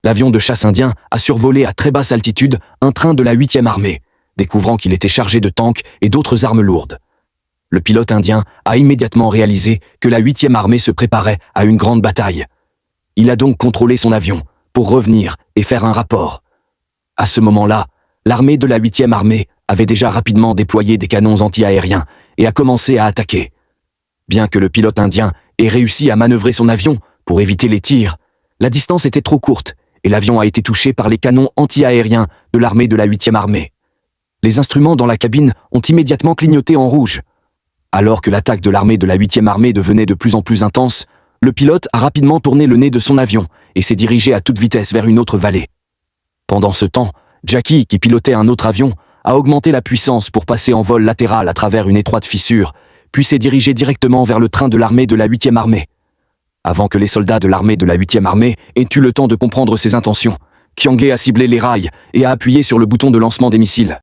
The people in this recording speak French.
l'avion de chasse indien a survolé à très basse altitude un train de la 8e armée, découvrant qu'il était chargé de tanks et d'autres armes lourdes. Le pilote indien a immédiatement réalisé que la 8e armée se préparait à une grande bataille. Il a donc contrôlé son avion pour revenir et faire un rapport. À ce moment-là, l'armée de la 8e armée avait déjà rapidement déployé des canons anti-aériens et a commencé à attaquer. Bien que le pilote indien ait réussi à manœuvrer son avion pour éviter les tirs, la distance était trop courte et l'avion a été touché par les canons anti-aériens de l'armée de la 8e armée. Les instruments dans la cabine ont immédiatement clignoté en rouge. Alors que l'attaque de l'armée de la 8e armée devenait de plus en plus intense, le pilote a rapidement tourné le nez de son avion et s'est dirigé à toute vitesse vers une autre vallée. Pendant ce temps, Jackie, qui pilotait un autre avion, a augmenté la puissance pour passer en vol latéral à travers une étroite fissure, puis s'est dirigé directement vers le train de l'armée de la 8e armée. Avant que les soldats de l'armée de la 8e armée aient eu le temps de comprendre ses intentions, Kyanghae a ciblé les rails et a appuyé sur le bouton de lancement des missiles.